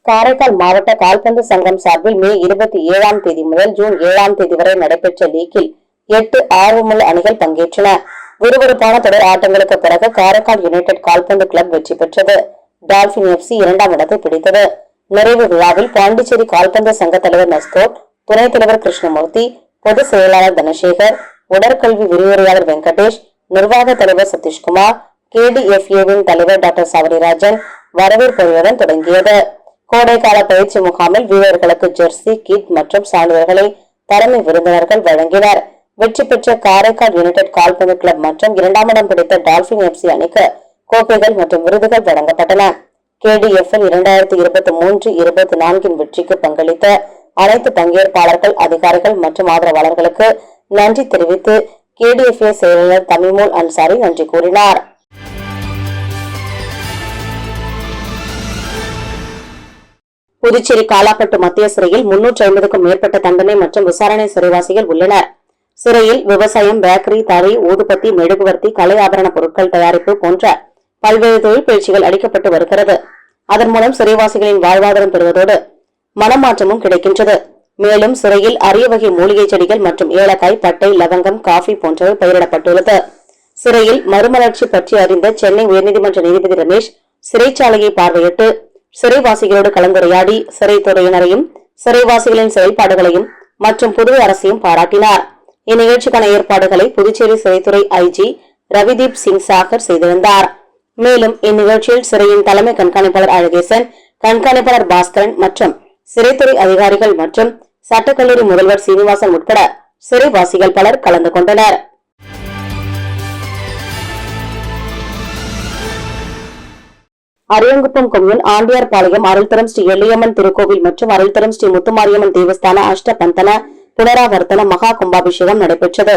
காரைக்கால் மாவட்ட கால்பந்து சங்கம் சார்பில் மே 27ஆம் தேதி முதல் ஜூன் 7ஆம் தேதி வரை நடைபெற்ற லீக்கில் 8 ஆர்வமுள்ள அணிகள் பங்கேற்றன. விறுவிறுப்பான தொடர் ஆட்டங்களுக்கு பிறகு காரைக்கால் யுனைடெட் கால்பந்து கிளப் வெற்றி பெற்றது. டால்பின் FC 2ஆம் இடத்தை பிடித்தது. நிறைவு விழாவில் பாண்டிச்சேரி கால்பந்து சங்க தலைவர் நஸ்தோட், துணைத் தலைவர் கிருஷ்ணமூர்த்தி, பொதுச் செயலாளர் தனசேகர், உடற்கல்வி விரிவுரையாளர் வெங்கடேஷ், நிர்வாக தலைவர் சதீஷ்குமார், KDFA-வின் தலைவர் டாக்டர் சவரிராஜன் வரவேற்புரையுடன் தொடங்கியது. கோடைக்கால பயிற்சி முகாமில் வீரர்களுக்கு ஜெர்சி, கிட் மற்றும் சான்றிதழ்களை தலைமை விருந்தினர்கள் வழங்கினர். வெற்றி பெற்ற காரைக்கால் யுனைடெட் கால்பந்து கிளப் மற்றும் 2ஆம் இடம் பிடித்த டால்பின் FC அணிக்கு கோப்பைகள் மற்றும் விருதுகள் வழங்கப்பட்டன. KDFL 2023-24 வெற்றிக்கு பங்களித்த அனைத்து பங்கேற்பாளர்கள், அதிகாரிகள் மற்றும் ஆதரவாளர்களுக்கு நன்றி தெரிவித்து KDFA செயலாளர் தமிமுல் அன்சாரி நன்றி கூறினார். புதுச்சேரி காலாப்பட்டு மத்திய சிறையில் 350க்கும் மேற்பட்ட தண்டனை மற்றும் விசாரணை சிறைவாசிகள் உள்ளனர். சிறையில் விவசாயம், பேக்கரி, தறி, ஊதுபத்தி, மெழுகுவர்த்தி, கலை ஆபரண பொருட்கள் தயாரிப்பு போன்ற பல்வேறு தொழில் பயிற்சிகள் அளிக்கப்பட்டு வருகிறது. அதன் மூலம் சிறைவாசிகளின் வாழ்வாதாரம் பெறுவதோடு மனமாற்றமும் கிடைக்கின்றது. மேலும் சிறையில் அரிய வகை மூலிகை செடிகள் மற்றும் ஏலக்காய், பட்டை, லவங்கம், காஃபி போன்றவை பயிரிடப்பட்டுள்ளது. சிறையில் மறுமலர்ச்சி பற்றி அறிந்த சென்னை உயர்நீதிமன்ற நீதிபதி ரமேஷ் சிறைச்சாலையை பார்வையிட்டு சிறைவாசிகளோடு கலந்துரையாடி சிறைத்துறையினரையும் சிறைவாசிகளின் செயல்பாடுகளையும் மற்றும் புதுவை அரசையும் பாராட்டினார். இந்நிகழ்ச்சிக்கான ஏற்பாடுகளை புதுச்சேரி சிறைத்துறை IG ரவிதீப் சிங் சாகர் செய்திருந்தார். மேலும் இந்நிகழ்ச்சியில் சிறையின் தலைமை கண்காணிப்பாளர் அழகேசன், கண்காணிப்பாளர் பாஸ்கரன் மற்றும் சிறைத்துறை அதிகாரிகள் மற்றும் சட்டக்கல்லூரி முதல்வர் சீனிவாசன் உட்பட சிறைவாசிகள் பலர் கலந்து கொண்டனர். அரியங்குப்பம் கொம்யூன் ஆண்டியார்பாளையம் அருள்தரம் ஸ்ரீ எல்லையம்மன் திருக்கோவில் மற்றும் அருள்தரம் ஸ்ரீ முத்துமாரியம்மன் தேவஸ்தான அஷ்டபந்தன புனராவர்த்தன மகா கும்பாபிஷேகம் நடைபெற்றது.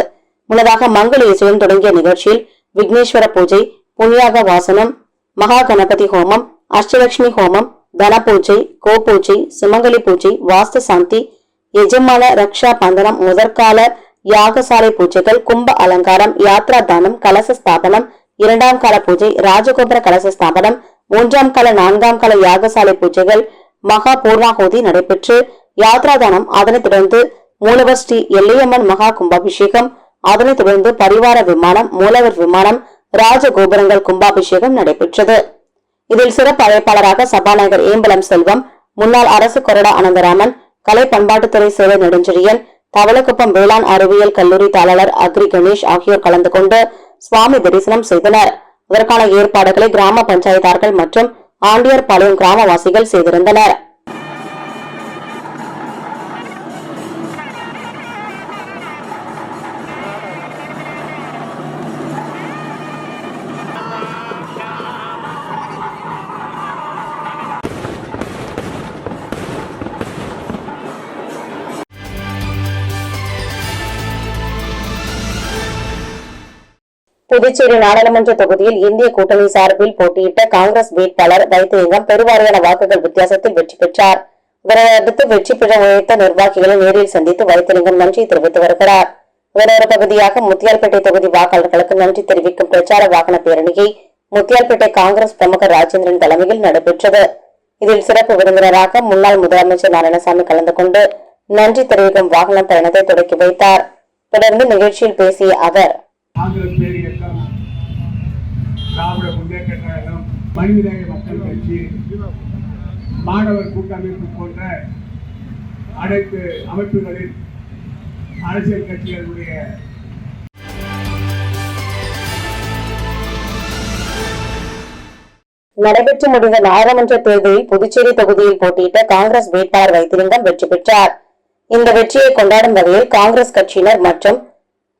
முன்னதாக மங்கள இசையுடன் தொடங்கிய நிகழ்ச்சியில் விக்னேஸ்வர பூஜை, புண்ணியாக வாசனம், மகா கணபதி ஹோமம், அஷ்டலட்சுமி ஹோமம், தன பூஜை, கோபூஜை, சுமங்கலி பூஜை, வாஸ்து சாந்தி, எஜமான ரக்ஷா பந்தனம், முதற்கால யாகசாலை பூஜைகள், கும்ப அலங்காரம், யாத்ரா தானம், கலச ஸ்தாபனம், 2ஆம் கால பூஜை, ராஜகோபுர கலச ஸ்தாபனம், 3ஆம் கால 4ஆம் கால யாகசாலை பூஜைகள், மகா பூர்ணாகோதி நடைபெற்று யாத்ரா தானம், அதனைத் தொடர்ந்து மூலவர் ஸ்ரீ எல்லையம்மன் மகா கும்பாபிஷேகம், அதனைத் தொடர்ந்து பரிவார விமானம், மூலவர் விமானம், ராஜகோபுரங்கள் கும்பாபிஷேகம் நடைபெற்றது. இதில் சிறப்பு அழைப்பாளராக சபாநாயகர் ஏம்பலம் செல்வம், முன்னாள் அரசு கொறடா அனந்தராமன், கலை பண்பாட்டுத்துறை செயலர் நெடுஞ்செழியன், தவளக்குப்பம் வேளாண் அறிவியல் கல்லூரி தாளர் அக்ரி கணேஷ் ஆகியோர் கலந்து கொண்டு சுவாமி தரிசனம் செய்தனர். அதற்கான ஏற்பாடுகளை கிராம பஞ்சாயத்தார்கள் மற்றும் ஆண்டியார்பாளையம் கிராமவாசிகள் செய்திருந்தனர். புதுச்சேரி நாடாளுமன்ற தொகுதியில் இந்திய கூட்டணி சார்பில் போட்டியிட்ட காங்கிரஸ் வேட்பாளர் வைத்திலிங்கம் பெருவாரியான வாக்குகள் வித்தியாசத்தில் வெற்றி பெற்றார். இதனையடுத்து வெற்றி பெற உழைத்த நிர்வாகிகளை நேரில் சந்தித்து வைத்திலிங்கம் நன்றி தெரிவித்து வருகிறார். இதன் ஒரு பகுதியாக முத்தியால்பேட்டை தொகுதி வாக்காளர்களுக்கு நன்றி தெரிவிக்கும் பிரச்சார வாகன பேரணியை முத்தியால்பேட்டை காங்கிரஸ் பிரமுகர் ராஜேந்திரன் தலைமையில் நடைபெற்றது. இதில் சிறப்பு விருந்தினராக முன்னாள் முதலமைச்சர் நாராயணசாமி கலந்து கொண்டு நன்றி தெரிவிக்கும் வாகன பயணத்தை தொடக்கி வைத்தார். தொடர்ந்து நிகழ்ச்சியில் பேசிய அவர், காங்கிரஸ் பேரியக்கம், திராவிட முன்னேற்ற கழகம், மனிதநேய மக்கள் கட்சி, மாணவர் கூட்டமைப்பு போன்ற அனைத்து அமைப்புகளின் அரசியல் கட்சிகளுடைய நடைபெற்று முடிந்த நாடாளுமன்ற தேர்தலில் புதுச்சேரி தொகுதியில் போட்டியிட்ட காங்கிரஸ் வேட்பாளர் வைத்திலிங்கம் வெற்றி பெற்றார். இந்த வெற்றியை கொண்டாடும் வகையில் காங்கிரஸ் கட்சியினர் மற்றும்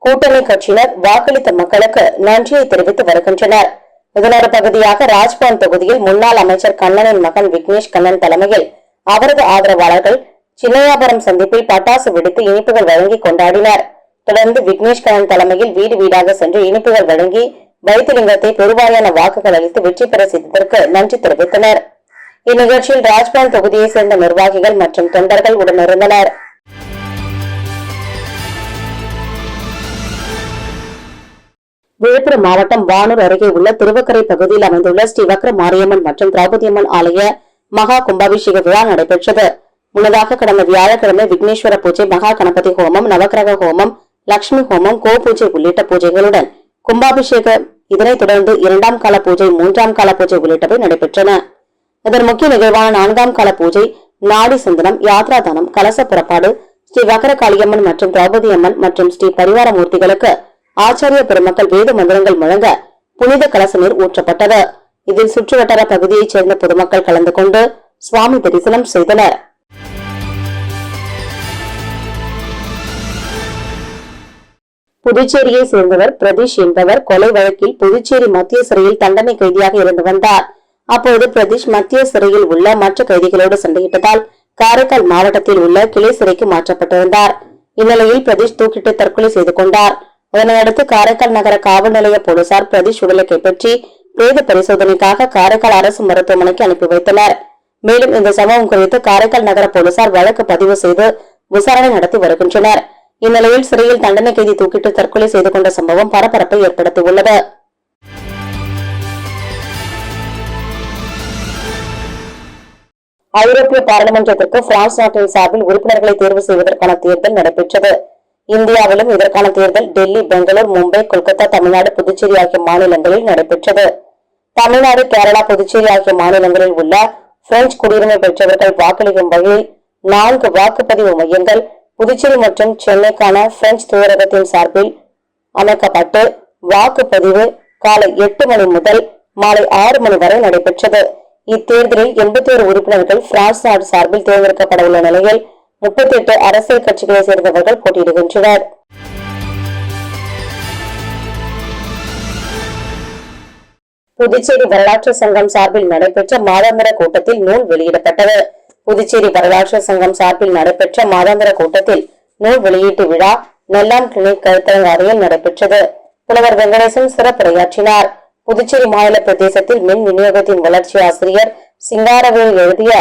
கூட்டணி கட்சியினர் வாக்களித்த மக்களுக்கு நன்றியை தெரிவித்து வருகின்றனர். இதன் ஒரு பகுதியாக ராஜ்பவன் தொகுதியில் முன்னாள் அமைச்சர் கண்ணனின் மகன் விக்னேஷ் கண்ணன் தலைமையில் அவரது ஆதரவாளர்கள் சின்னையாபுரம் சந்திப்பில் பட்டாசு வெடித்து இனிப்புகள் வழங்கி கொண்டாடினர். தொடர்ந்து விக்னேஷ் கண்ணன் தலைமையில் வீடு வீடாக சென்று இனிப்புகள் வழங்கி வைத்திலிங்கத்தை பெருவாரியான வாக்குகள் அளித்து வெற்றி பெற செய்ததற்கு நன்றி தெரிவித்தனர். இந்நிகழ்ச்சியில் ராஜ்பவன் தொகுதியை சேர்ந்த நிர்வாகிகள் மற்றும் தொண்டர்கள் உடனிருந்தனர். விழுப்புரம் மாவட்டம் வானூர் அருகே உள்ள திருவக்கரை பகுதியில் அமைந்துள்ள ஸ்ரீ வக்ர மாரியம்மன் மற்றும் திரௌபதியம்மன் ஆலய மகா கும்பாபிஷேக விழா நடைபெற்றது. முன்னதாக கடந்த வியாழக்கிழமை விக்னேஸ்வர பூஜை, மகா கணபதி ஹோமம், நவக்கிரக ஹோமம், லட்சுமி ஹோமம், கோ பூஜை உள்ளிட்ட பூஜைகளுடன் கும்பாபிஷேகம், இதனைத் தொடர்ந்து 2ஆம் கால பூஜை, 3ஆம் கால பூஜை உள்ளிட்டவை நடைபெற்றன. இதன் முக்கிய நிகழ்வான 4ஆம் கால பூஜை நாடி சந்தனம், யாத்ரா தானம், கலச புறப்பாடு, ஸ்ரீ வக்கரகாளியம்மன் மற்றும் திரௌபதி அம்மன் மற்றும் ஸ்ரீ பரிவார மூர்த்திகளுக்கு ஆச்சாரிய பெருமக்கள் வேத மந்திரங்கள் முழங்க புனித கலச நீர் ஊற்றப்பட்டது. இதில் சுற்றுவட்டார பகுதியைச் சேர்ந்த பொதுமக்கள் கலந்து கொண்டு சுவாமி தரிசனம் செய்தனர். புதுச்சேரியை சேர்ந்தவர் பிரதீஷ் என்பவர் கொலை வழக்கில் புதுச்சேரி மத்திய சிறையில் தண்டனை கைதியாக இருந்து வந்தார். அப்போது பிரதீஷ் மத்திய சிறையில் உள்ள மற்ற கைதிகளோடு சண்டையிட்டதால் காரைக்கால் மாவட்டத்தில் உள்ள கிளை சிறைக்கு மாற்றப்பட்டிருந்தார். இந்நிலையில் பிரதீஷ் தூக்கிட்டு தற்கொலை செய்து கொண்டார். இதனையடுத்து காரைக்கால் நகர காவல் நிலைய போலீசார் பிரதீஷ் உடலை கைப்பற்றி பிரேத பரிசோதனைக்காக காரைக்கால் அரசு மருத்துவமனைக்கு அனுப்பி வைத்தனர். மேலும் இந்த சம்பவம் குறித்து காரைக்கால் நகர போலீசார் வழக்கு பதிவு செய்து விசாரணை நடத்தி வருகின்றனர். இந்நிலையில் சிறையில் தண்டனை கைதி தூக்கிட்டு தற்கொலை செய்து கொண்ட சம்பவம் பரபரப்பை ஏற்படுத்தியுள்ளது. ஐரோப்பிய பாராளுமன்றத்திற்கு பிரான்ஸ் நாட்டின் சார்பில் உறுப்பினர்களை தேர்வு செய்வதற்கான தேர்தல் நடைபெற்றது. இந்தியாவிலும் இதற்கான தேர்தல் டெல்லி, பெங்களூர், மும்பை, கொல்கத்தா, தமிழ்நாடு, புதுச்சேரி ஆகிய மாநிலங்களில் நடைபெற்றது. தமிழ்நாடு, கேரளா, புதுச்சேரி ஆகிய மாநிலங்களில் உள்ள பிரெஞ்சு குடியுரிமை பெற்றவர்கள் வாக்களிக்கும் வகையில் 4 வாக்குப்பதிவு மையங்கள் புதுச்சேரி மற்றும் சென்னைக்கான பிரெஞ்சு தூதரகத்தின் சார்பில் அமைக்கப்பட்டு வாக்குப்பதிவு காலை 8 மணி முதல் மாலை 6 மணி வரை நடைபெற்றது. இத்தேர்தலில் 81 உறுப்பினர்கள் பிரான்ஸ் நாடு சார்பில் தேர்ந்தெடுக்கப்பட உள்ள நிலையில் 38 அரசியல் கட்சிகளை சேர்ந்தவர்கள் போட்டியிடுகின்றனர். புதுச்சேரி வரலாற்று சங்கம் சார்பில் நடைபெற்ற மாதாந்திர கூட்டத்தில் நூல் வெளியிடப்பட்டது. புதுச்சேரி வரலாற்று சங்கம் சார்பில் நடைபெற்ற மாதாந்திர கூட்டத்தில் நூல் வெளியீட்டு விழா நெல்லாம் கிளினிக் கருத்தரங்க அறையில் நடைபெற்றது. புலவர் வெங்கடேசன் சிறப்புரையாற்றினார். புதுச்சேரி மாநில பிரதேசத்தில் மின் விநியோகத்தின் வளர்ச்சி ஆசிரியர் சிங்காரவேல் எழுதிய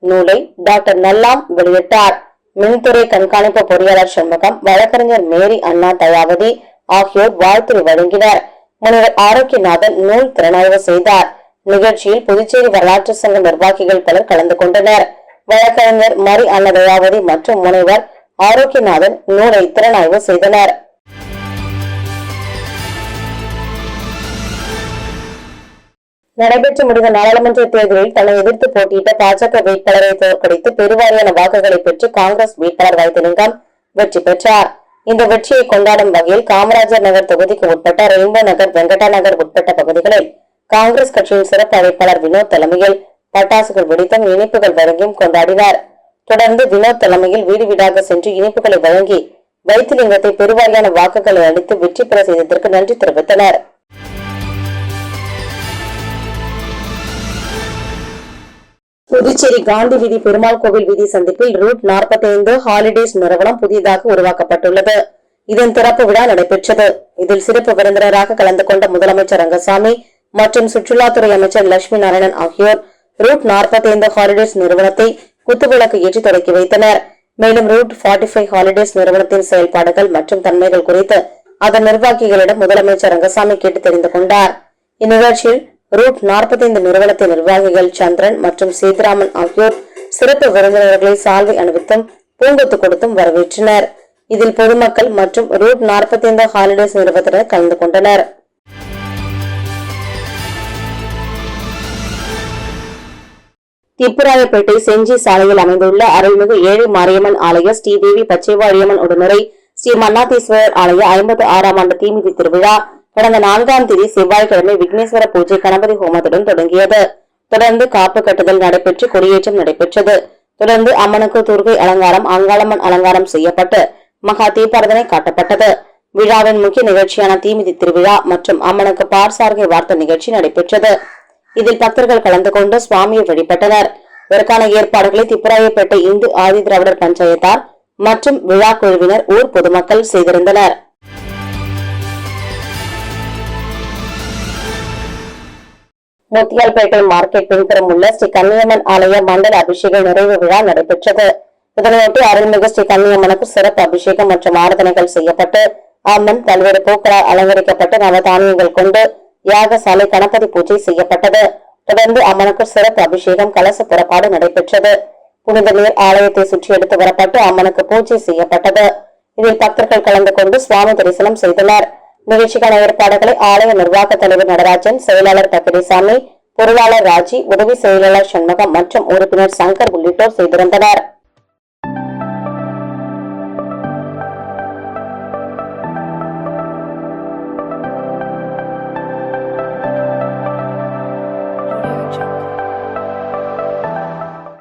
நூலை டாக்டர் நல்லாம் வெளியிட்டார். மின்துறை கண்காணிப்பு பொறியாளர் சண்முகம், வழக்கறிஞர் மேரி அண்ணா தயாவதி ஆகியோர் வாழ்த்து வழங்கினர். முனைவர் ஆரோக்கியநாதன் நூல் திறனாய்வு செய்தார். நிகழ்ச்சியில் புதுச்சேரி வரலாற்று சங்க நிர்வாகிகள் பலர் கலந்து கொண்டனர். வழக்கறிஞர் மரி அண்ணா தயாவதி மற்றும் முனைவர் ஆரோக்கியநாதன் நூலை திறனாய்வு செய்தனர். நடைபெற்று முடிந்த நாடாளுமன்ற தேர்தலில் தன்னை எதிர்த்து போட்டியிட்ட பாஜக வேட்பாளரை தோற்கடித்து பெருவாரியான வாக்குகளை பெற்று காங்கிரஸ் வேட்பாளர் வைத்திலிங்கம் வெற்றி பெற்றார். இந்த வெற்றியை கொண்டாடும் வகையில் காமராஜர் நகர் தொகுதிக்கு உட்பட்ட ரெயின்போ நகர், வெங்கடா நகர் உட்பட்ட பகுதிகளில் காங்கிரஸ் கட்சியின் சிறப்பு அழைப்பாளர் வினோத் தலைமையில் பட்டாசுகள் வெடித்தும் இனிப்புகள் வழங்கியும் கொண்டாடினார். தொடர்ந்து வினோத் தலைமையில் வீடு வீடாக சென்று இனிப்புகளை வழங்கி வைத்திலிங்கத்தை பெருவாரியான வாக்குகளை அளித்து வெற்றி பெற செய்ததற்கு நன்றி தெரிவித்தனர். புதுச்சேரி காந்தி வீதி, பெருமாள் கோவில் வீதி சந்திப்பில் ரூட் 45 ஹாலிடேஸ் நிறுவனம் புதிதாக உருவாக்கப்பட்டுள்ளது. இதன் திறப்பு விழா நடைபெற்றது. இதில் சிறப்பு விருந்தினராக கலந்து கொண்ட முதலமைச்சர் ரங்கசாமி மற்றும் சுற்றுலாத்துறை அமைச்சர் லட்சுமி நாராயணன் ஆகியோர் ரூட் 45 ஹாலிடேஸ் நிறுவனத்தை குத்துவிளக்கு ஏற்றி தொடக்கி வைத்தனர். மேலும் ரூட் 45 ஹாலிடேஸ் நிறுவனத்தின் செயல்பாடுகள் மற்றும் தன்மைகள் குறித்து அதன் நிர்வாகிகளிடம் முதலமைச்சர் ரங்கசாமி கேட்டு தெரிந்து கொண்டார். இந்நிகழ்ச்சியில் ரூட் 45 நிறுவனத்தின் நிர்வாகிகள் சந்திரன் மற்றும் சீதாராமன் ஆகியோர் சிறப்பு விருந்தினர்களை சால்வை அணிவித்தும் பூங்கொத்து கொடுத்தும் வரவேற்றனர். இதில் பொதுமக்கள் மற்றும் ரூட் 45 ஹாலிடேஸ் நிறுவனத்தினர் கலந்து கொண்டனர். திப்புராயப்பேட்டை செஞ்சி சாலையில் அமைந்துள்ள அருள்மிகு ஏழை மாரியம்மன் ஆலய ஸ்ரீதேவி பச்சைவாழியம்மன் உடனுரை ஸ்ரீ மன்னாதீஸ்வரர் ஆலய 56ஆம் ஆண்டு தீமிதி திருவிழா கடந்த 4ஆம் தேதி செவ்வாய்க்கிழமை விக்னேஸ்வர பூஜை கணபதி ஹோமத்துடன் தொடங்கியது. தொடர்ந்து காப்பு கட்டுதல் நடைபெற்று கொடியேற்றம் நடைபெற்றது. தொடர்ந்து அம்மனுக்கு துர்கை அலங்காரம், அங்காளம்மன் அலங்காரம் செய்யப்பட்டு மகா தீபாரதனை காட்டப்பட்டது. விழாவின் முக்கிய நிகழ்ச்சியான தீமிதி திருவிழா மற்றும் அம்மனுக்கு பார்சார்கை வார்த்த நிகழ்ச்சி நடைபெற்றது. இதில் பக்தர்கள் கலந்து கொண்டு சுவாமியை வழிபட்டனர். இதற்கான ஏற்பாடுகளை திப்புராயப்பேட்டை இந்து ஆதி திராவிடர் பஞ்சாயத்தார் மற்றும் விழா குழுவினர், ஊர் பொதுமக்கள் செய்திருந்தனர். முத்தியால்பேட்டை மார்க்கெட் பின்புறம் உள்ள ஸ்ரீ கன்னியம்மன் ஆலய மண்டல அபிஷேக நிறைவு விழா நடைபெற்றது. இதனையொட்டி அருள்மிகு ஸ்ரீ கன்னியம்மனுக்கு சிறப்பு அபிஷேகம் மற்றும் ஆராதனைகள் செய்யப்பட்டு அம்மன் பல்வேறு பூக்களால் அலங்கரிக்கப்பட்டு நவதானியங்கள் கொண்டு யாகசாலை கணபதி பூஜை செய்யப்பட்டது. தொடர்ந்து அம்மனுக்கு சிறப்பு அபிஷேகம், கலச புறப்பாடு நடைபெற்றது. புனித நீர் ஆலயத்தை சுற்றி எடுத்து வரப்பட்டு அம்மனுக்கு பூஜை செய்யப்பட்டது. இதில் பக்தர்கள் கலந்து கொண்டு சுவாமி தரிசனம் செய்தனர். நிகழ்ச்சிக்கான ஏற்பாடுகளை ஆலய நிர்வாக தலைவர் நடராஜன், செயலாளர் பக்கிரிசாமி, பொருளாளர் ராஜி, உதவி செயலாளர் சண்முகம் மற்றும் உறுப்பினர் சங்கர் உள்ளிட்டோர் செய்திருந்தனர்.